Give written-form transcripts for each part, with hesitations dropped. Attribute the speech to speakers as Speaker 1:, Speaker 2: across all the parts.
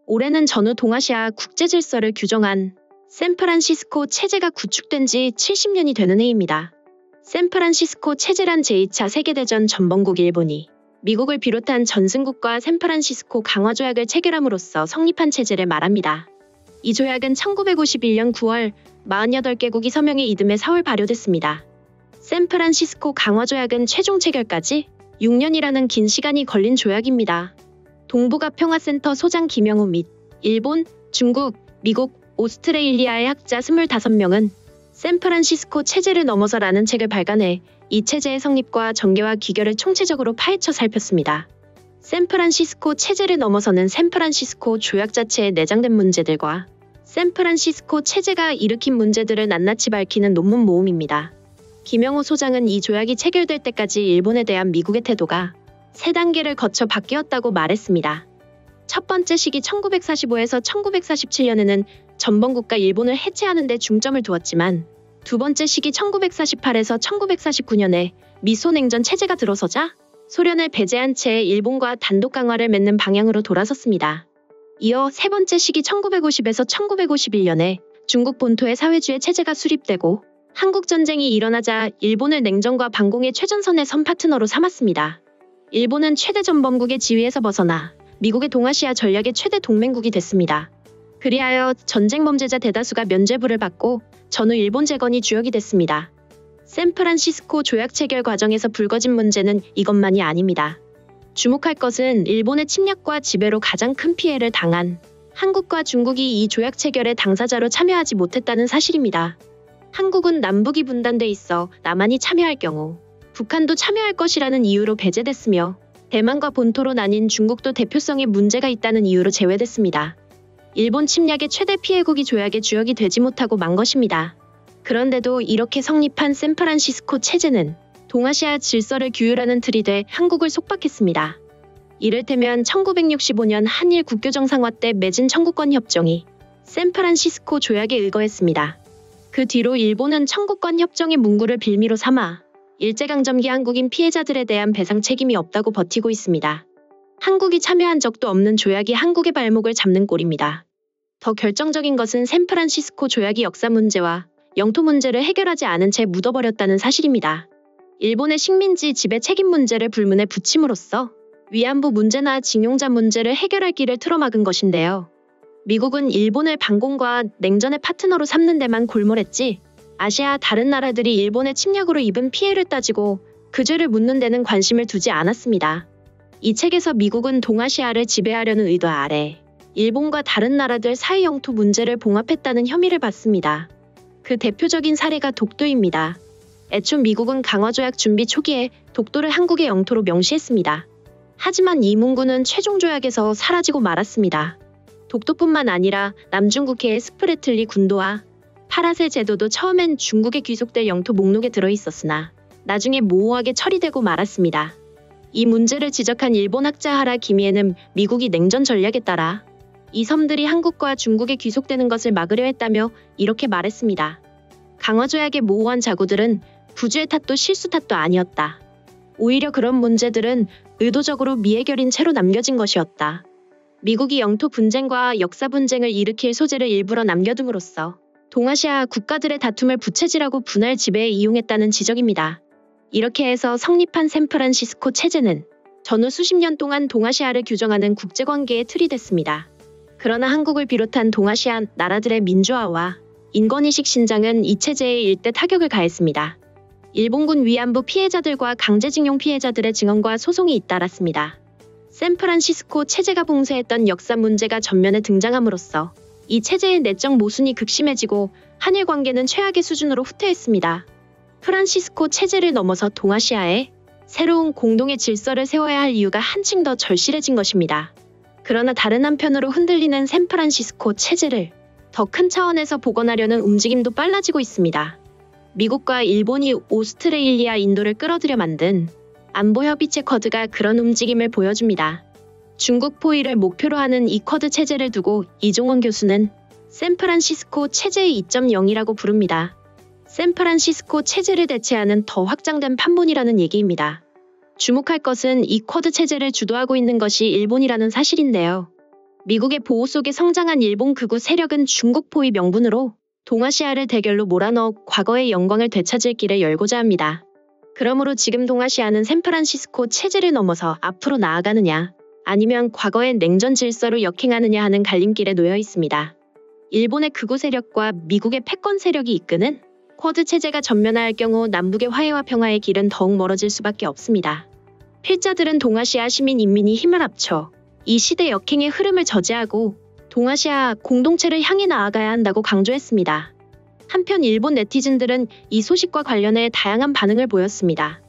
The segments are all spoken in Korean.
Speaker 1: 올해는 전후 동아시아 국제 질서를 규정한 샌프란시스코 체제가 구축된 지 70년이 되는 해입니다. 샌프란시스코 체제란 제2차 세계대전 전범국 일본이 미국을 비롯한 전승국과 샌프란시스코 강화조약을 체결함으로써 성립한 체제를 말합니다. 이 조약은 1951년 9월 48개국이 서명해 이듬해 4월 발효됐습니다. 샌프란시스코 강화조약은 최종 체결까지 6년이라는 긴 시간이 걸린 조약입니다. 동북아 평화센터 소장 김영우 및 일본, 중국, 미국, 오스트레일리아의 학자 25명은 샌프란시스코 체제를 넘어서라는 책을 발간해 이 체제의 성립과 전개와 기결을 총체적으로 파헤쳐 살폈습니다. 샌프란시스코 체제를 넘어서는 샌프란시스코 조약 자체에 내장된 문제들과 샌프란시스코 체제가 일으킨 문제들을 낱낱이 밝히는 논문 모음입니다. 김영우 소장은 이 조약이 체결될 때까지 일본에 대한 미국의 태도가 3단계를 거쳐 바뀌었다고 말했습니다. 첫 번째 시기 1945에서 1947년에는 전범국가 일본을 해체하는 데 중점을 두었지만 두 번째 시기 1948에서 1949년에 미소냉전 체제가 들어서자 소련을 배제한 채 일본과 단독 강화를 맺는 방향으로 돌아섰습니다. 이어 세 번째 시기 1950에서 1951년에 중국 본토의 사회주의 체제가 수립되고 한국전쟁이 일어나자 일본을 냉전과 반공의 최전선의 선 파트너로 삼았습니다. 일본은 최대 전범국의 지위에서 벗어나 미국의 동아시아 전략의 최대 동맹국이 됐습니다. 그리하여 전쟁 범죄자 대다수가 면죄부를 받고 전후 일본 재건이 주역이 됐습니다. 샌프란시스코 조약 체결 과정에서 불거진 문제는 이것만이 아닙니다. 주목할 것은 일본의 침략과 지배로 가장 큰 피해를 당한 한국과 중국이 이 조약 체결에 당사자로 참여하지 못했다는 사실입니다. 한국은 남북이 분단돼 있어 남한이 참여할 경우 북한도 참여할 것이라는 이유로 배제됐으며 대만과 본토로 나뉜 중국도 대표성에 문제가 있다는 이유로 제외됐습니다. 일본 침략의 최대 피해국이 조약의 주역이 되지 못하고 만 것입니다. 그런데도 이렇게 성립한 샌프란시스코 체제는 동아시아 질서를 규율하는 틀이 돼 한국을 속박했습니다. 이를테면 1965년 한일 국교 정상화 때 맺은 청구권 협정이 샌프란시스코 조약에 의거했습니다. 그 뒤로 일본은 청구권 협정의 문구를 빌미로 삼아 일제강점기 한국인 피해자들에 대한 배상 책임이 없다고 버티고 있습니다. 한국이 참여한 적도 없는 조약이 한국의 발목을 잡는 꼴입니다. 더 결정적인 것은 샌프란시스코 조약이 역사 문제와 영토 문제를 해결하지 않은 채 묻어버렸다는 사실입니다. 일본의 식민지 지배 책임 문제를 불문에 붙임으로써 위안부 문제나 징용자 문제를 해결할 길을 틀어막은 것인데요. 미국은 일본을 반공과 냉전의 파트너로 삼는 데만 골몰했지 아시아 다른 나라들이 일본의 침략으로 입은 피해를 따지고 그 죄를 묻는 데는 관심을 두지 않았습니다. 이 책에서 미국은 동아시아를 지배하려는 의도 아래 일본과 다른 나라들 사이 영토 문제를 봉합했다는 혐의를 받습니다. 그 대표적인 사례가 독도입니다. 애초 미국은 강화조약 준비 초기에 독도를 한국의 영토로 명시했습니다. 하지만 이 문구는 최종 조약에서 사라지고 말았습니다. 독도뿐만 아니라 남중국해의 스프레틀리 군도와 파라세 제도도 처음엔 중국에 귀속될 영토 목록에 들어있었으나 나중에 모호하게 처리되고 말았습니다. 이 문제를 지적한 일본 학자 하라 기미에는 미국이 냉전 전략에 따라 이 섬들이 한국과 중국에 귀속되는 것을 막으려 했다며 이렇게 말했습니다. 강화조약의 모호한 자구들은 부주의 탓도 실수 탓도 아니었다. 오히려 그런 문제들은 의도적으로 미해결인 채로 남겨진 것이었다. 미국이 영토 분쟁과 역사 분쟁을 일으킬 소재를 일부러 남겨둠으로써 동아시아 국가들의 다툼을 부채질하고 분할 지배에 이용했다는 지적입니다. 이렇게 해서 성립한 샌프란시스코 체제는 전후 수십 년 동안 동아시아를 규정하는 국제관계의 틀이 됐습니다. 그러나 한국을 비롯한 동아시아 나라들의 민주화와 인권의식 신장은 이 체제에 일대 타격을 가했습니다. 일본군 위안부 피해자들과 강제징용 피해자들의 증언과 소송이 잇따랐습니다. 샌프란시스코 체제가 봉쇄했던 역사 문제가 전면에 등장함으로써 이 체제의 내적 모순이 극심해지고 한일 관계는 최악의 수준으로 후퇴했습니다. 프란시스코 체제를 넘어서 동아시아에 새로운 공동의 질서를 세워야 할 이유가 한층 더 절실해진 것입니다. 그러나 다른 한편으로 흔들리는 샌프란시스코 체제를 더 큰 차원에서 복원하려는 움직임도 빨라지고 있습니다. 미국과 일본이 오스트레일리아, 인도를 끌어들여 만든 안보협의체 쿼드가 그런 움직임을 보여줍니다. 중국 포위를 목표로 하는 이 쿼드 체제를 두고 이종원 교수는 샌프란시스코 체제의 2.0이라고 부릅니다. 샌프란시스코 체제를 대체하는 더 확장된 판본이라는 얘기입니다. 주목할 것은 이 쿼드 체제를 주도하고 있는 것이 일본이라는 사실인데요. 미국의 보호 속에 성장한 일본 극우 세력은 중국 포위 명분으로 동아시아를 대결로 몰아넣어 과거의 영광을 되찾을 길을 열고자 합니다. 그러므로 지금 동아시아는 샌프란시스코 체제를 넘어서 앞으로 나아가느냐, 아니면 과거의 냉전 질서로 역행하느냐 하는 갈림길에 놓여 있습니다. 일본의 극우 세력과 미국의 패권 세력이 이끄는 쿼드 체제가 전면화할 경우 남북의 화해와 평화의 길은 더욱 멀어질 수밖에 없습니다. 필자들은 동아시아 시민 인민이 힘을 합쳐 이 시대 역행의 흐름을 저지하고 동아시아 공동체를 향해 나아가야 한다고 강조했습니다. 한편 일본 네티즌들은 이 소식과 관련해 다양한 반응을 보였습니다.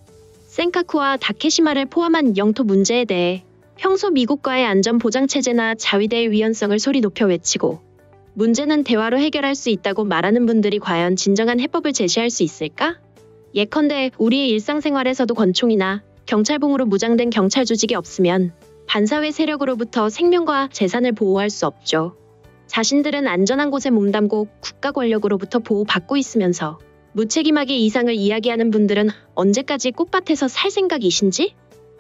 Speaker 1: 센카쿠와 다케시마를 포함한 영토 문제에 대해 평소 미국과의 안전보장체제나 자위대의 위헌성을 소리 높여 외치고 문제는 대화로 해결할 수 있다고 말하는 분들이 과연 진정한 해법을 제시할 수 있을까? 예컨대 우리의 일상생활에서도 권총이나 경찰봉으로 무장된 경찰 조직이 없으면 반사회 세력으로부터 생명과 재산을 보호할 수 없죠. 자신들은 안전한 곳에 몸담고 국가 권력으로부터 보호받고 있으면서 무책임하게 이상을 이야기하는 분들은 언제까지 꽃밭에서 살 생각이신지?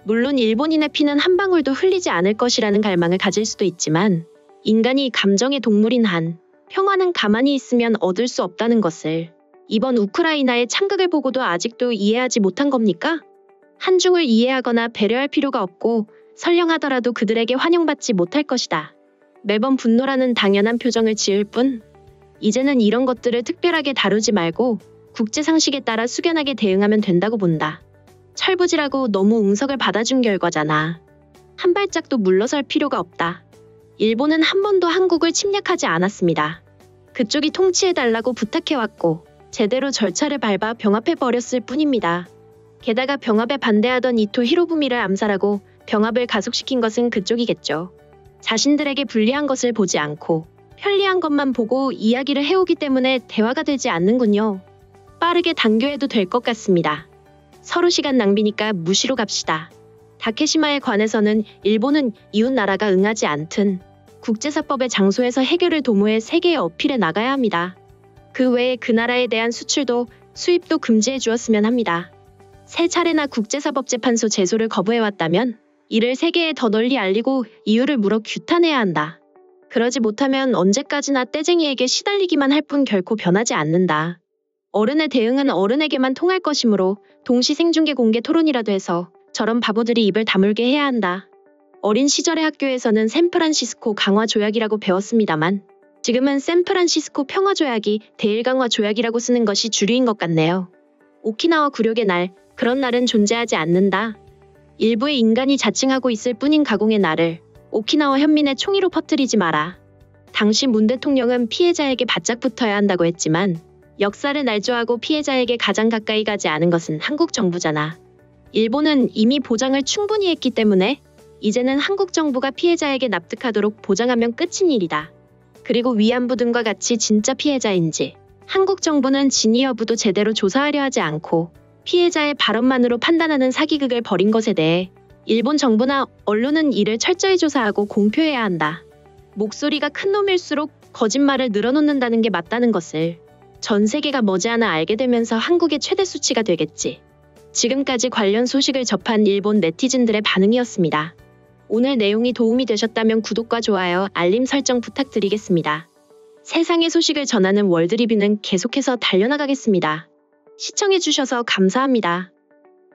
Speaker 1: 물론 일본인의 피는 한 방울도 흘리지 않을 것이라는 갈망을 가질 수도 있지만 인간이 감정의 동물인 한 평화는 가만히 있으면 얻을 수 없다는 것을 이번 우크라이나의 참극을 보고도 아직도 이해하지 못한 겁니까? 한중을 이해하거나 배려할 필요가 없고 설령하더라도 그들에게 환영받지 못할 것이다. 매번 분노라는 당연한 표정을 지을 뿐 이제는 이런 것들을 특별하게 다루지 말고 국제 상식에 따라 숙연하게 대응하면 된다고 본다. 철부지라고 너무 응석을 받아준 결과잖아. 한 발짝도 물러설 필요가 없다. 일본은 한 번도 한국을 침략하지 않았습니다. 그쪽이 통치해달라고 부탁해왔고 제대로 절차를 밟아 병합해버렸을 뿐입니다. 게다가 병합에 반대하던 이토 히로부미를 암살하고 병합을 가속시킨 것은 그쪽이겠죠. 자신들에게 불리한 것을 보지 않고 편리한 것만 보고 이야기를 해오기 때문에 대화가 되지 않는군요. 빠르게 단교해도 될 것 같습니다. 서로 시간 낭비니까 무시로 갑시다. 다케시마에 관해서는 일본은 이웃 나라가 응하지 않든 국제사법의 장소에서 해결을 도모해 세계에 어필해 나가야 합니다. 그 외에 그 나라에 대한 수출도 수입도 금지해 주었으면 합니다. 세 차례나 국제사법재판소 제소를 거부해왔다면 이를 세계에 더 널리 알리고 이유를 물어 규탄해야 한다. 그러지 못하면 언제까지나 떼쟁이에게 시달리기만 할 뿐 결코 변하지 않는다. 어른의 대응은 어른에게만 통할 것이므로 동시 생중계 공개 토론이라도 해서 저런 바보들이 입을 다물게 해야 한다. 어린 시절의 학교에서는 샌프란시스코 강화 조약이라고 배웠습니다만 지금은 샌프란시스코 평화 조약이 대일 강화 조약이라고 쓰는 것이 주류인 것 같네요. 오키나와 굴욕의 날, 그런 날은 존재하지 않는다. 일부의 인간이 자칭하고 있을 뿐인 가공의 날을 오키나와 현민의 총의로 퍼뜨리지 마라. 당시 문 대통령은 피해자에게 바짝 붙어야 한다고 했지만 역사를 날조하고 피해자에게 가장 가까이 가지 않은 것은 한국 정부잖아. 일본은 이미 보장을 충분히 했기 때문에 이제는 한국 정부가 피해자에게 납득하도록 보장하면 끝인 일이다. 그리고 위안부 등과 같이 진짜 피해자인지 한국 정부는 진위 여부도 제대로 조사하려 하지 않고 피해자의 발언만으로 판단하는 사기극을 벌인 것에 대해 일본 정부나 언론은 이를 철저히 조사하고 공표해야 한다. 목소리가 큰 놈일수록 거짓말을 늘어놓는다는 게 맞다는 것을 전 세계가 머지않아 알게 되면서 한국의 최대 수치가 되겠지. 지금까지 관련 소식을 접한 일본 네티즌들의 반응이었습니다. 오늘 내용이 도움이 되셨다면 구독과 좋아요, 알림 설정 부탁드리겠습니다. 세상의 소식을 전하는 월드리뷰는 계속해서 달려나가겠습니다. 시청해주셔서 감사합니다.